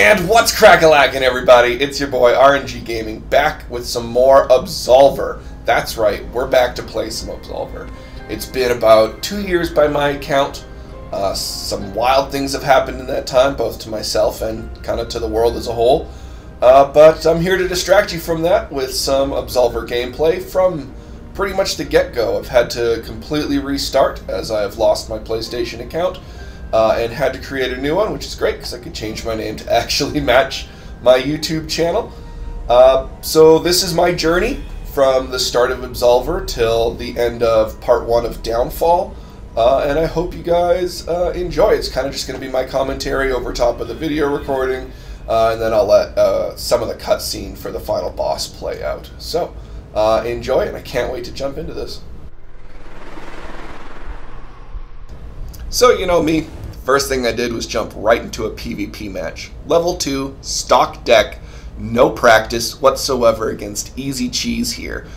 And what's crack-a-lackin', everybody? It's your boy RNG Gaming back with some more Absolver. That's right, we're back to play some Absolver. It's been about 2 years by my account. Some wild things have happened in that time, both to myself and kind of to the world as a whole. But I'm here to distract you from that with some Absolver gameplay from pretty much the get-go. I've had to completely restart as I have lost my PlayStation account. And had to create a new one, which is great because I could change my name to actually match my YouTube channel. So this is my journey from the start of Absolver till the end of part 1 of Downfall. And I hope you guys enjoy. It's kind of just going to be my commentary over top of the video recording. And then I'll let some of the cutscene for the final boss play out. So enjoy, and I can't wait to jump into this. So you know me. First thing I did was jump right into a PvP match. Level 2, stock deck, no practice whatsoever against Easy Cheese here,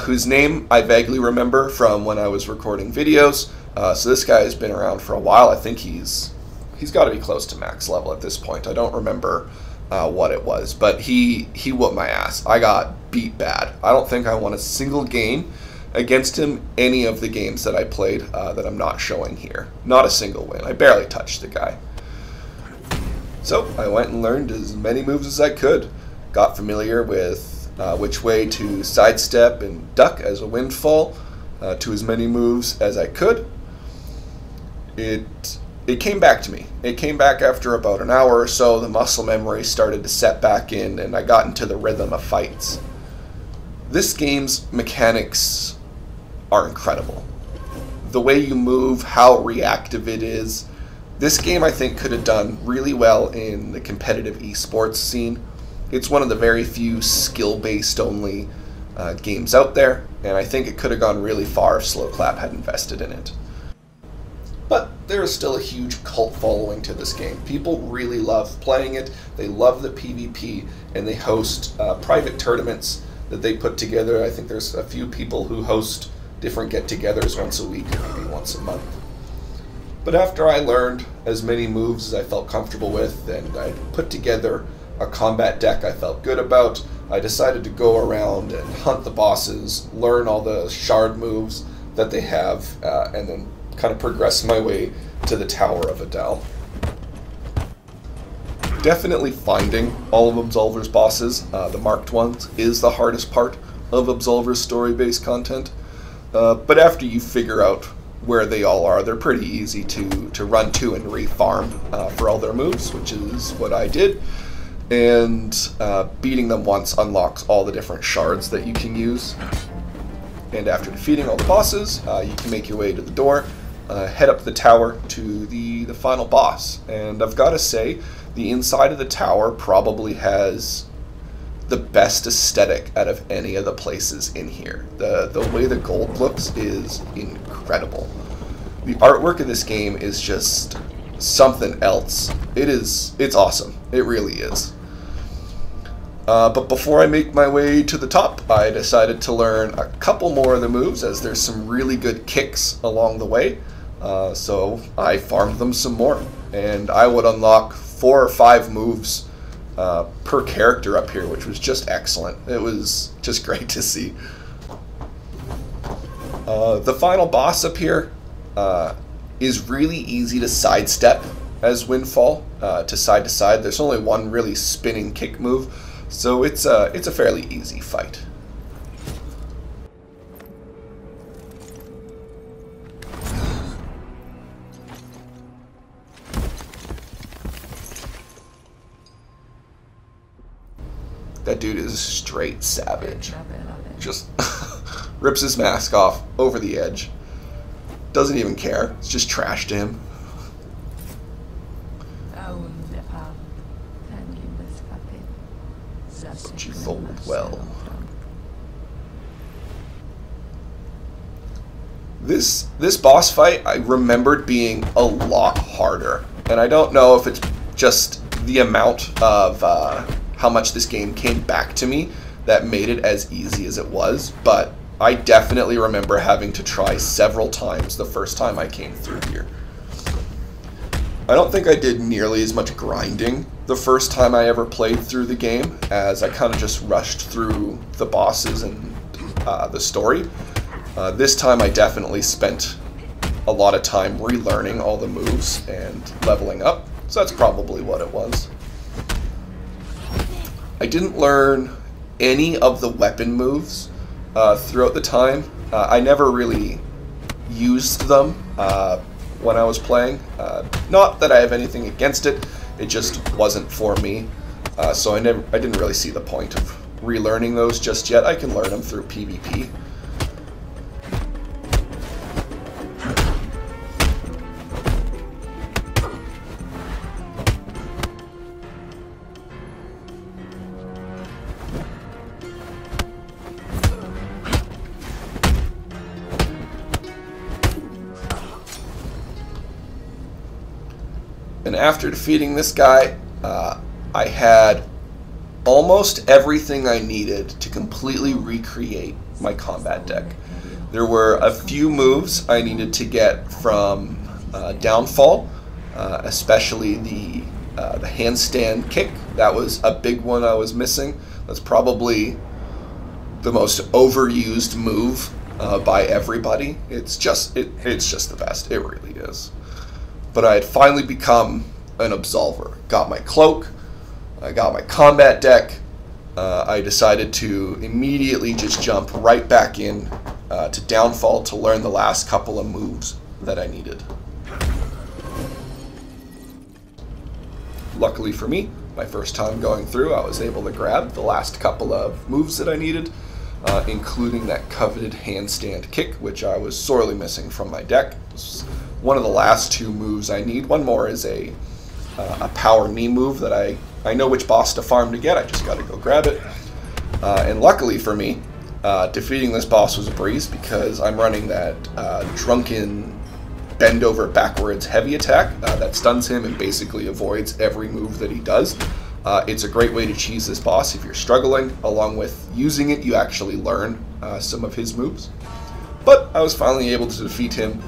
whose name I vaguely remember from when I was recording videos. So this guy has been around for a while. I think he's got to be close to max level at this point. I don't remember what it was, but he whooped my ass. I got beat bad. I don't think I won a single game against him any of the games that I played that I'm not showing here. Not a single win. I barely touched the guy. So I went and learned as many moves as I could. Got familiar with which way to sidestep and duck as a windfall to as many moves as I could. It came back to me. It came back after about an hour or so. The muscle memory started to set back in and I got into the rhythm of fights. This game's mechanics are incredible. The way you move, how reactive it is. This game I think could have done really well in the competitive esports scene. It's one of the very few skill-based only games out there, and I think it could have gone really far if Slowclap had invested in it. But there is still a huge cult following to this game. People really love playing it, they love the PvP, and they host private tournaments that they put together. I think there's a few people who host different get-togethers once a week, maybe once a month. But after I learned as many moves as I felt comfortable with, and I put together a combat deck I felt good about, I decided to go around and hunt the bosses, learn all the shard moves that they have, and then kind of progress my way to the Tower of Adel. Definitely finding all of Absolver's bosses, the marked ones, is the hardest part of Absolver's story-based content. But after you figure out where they all are, they're pretty easy to run to and re-farm for all their moves, which is what I did. And beating them once unlocks all the different shards that you can use. And after defeating all the bosses, you can make your way to the door, head up the tower to the final boss. And I've got to say, the inside of the tower probably has the best aesthetic out of any of the places in here. The way the gold looks is incredible. The artwork of this game is just something else. It's awesome. It really is. But before I make my way to the top, I decided to learn a couple more of the moves, as there's some really good kicks along the way. So I farmed them some more, and I would unlock 4 or 5 moves per character up here, which was just excellent. It was just great to see. The final boss up here is really easy to sidestep as Windfall, to side. There's only one really spinning kick move, so it's a fairly easy fight. That dude is a straight savage. Just rips his mask off over the edge. Doesn't even care. It's just trash to him. But you fold well. This boss fight I remembered being a lot harder, and I don't know if it's just the amount of how much this game came back to me that made it as easy as it was, but I definitely remember having to try several times the first time I came through here. I don't think I did nearly as much grinding the first time I ever played through the game, as I kind of just rushed through the bosses and the story. This time I definitely spent a lot of time relearning all the moves and leveling up, so that's probably what it was. I didn't learn any of the weapon moves throughout the time. I never really used them when I was playing. Not that I have anything against it, it just wasn't for me. So I didn't really see the point of relearning those just yet. I can learn them through PvP. And after defeating this guy, I had almost everything I needed to completely recreate my combat deck. There were a few moves I needed to get from Downfall, especially the handstand kick. That was a big one I was missing. That's probably the most overused move by everybody. It's just the best. It really is. But I had finally become an Absolver. Got my cloak, I got my combat deck. I decided to immediately just jump right back in to Downfall to learn the last couple of moves that I needed. Luckily for me, my first time going through, I was able to grab the last couple of moves that I needed, including that coveted handstand kick, which I was sorely missing from my deck. One of the last two moves I need. One more is a power knee move that I know which boss to farm to get. I just got to go grab it. And luckily for me, defeating this boss was a breeze because I'm running that drunken bend over backwards heavy attack that stuns him and basically avoids every move that he does. It's a great way to cheese this boss if you're struggling. Along with using it, you actually learn some of his moves. But I was finally able to defeat him.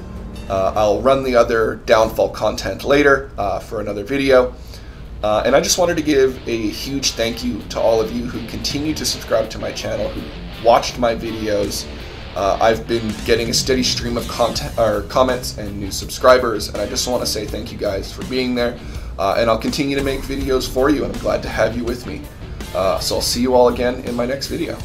I'll run the other Downfall content later for another video. And I just wanted to give a huge thank you to all of you who continue to subscribe to my channel, who watched my videos. I've been getting a steady stream of comments and new subscribers, and I just want to say thank you guys for being there. And I'll continue to make videos for you, and I'm glad to have you with me. So I'll see you all again in my next video.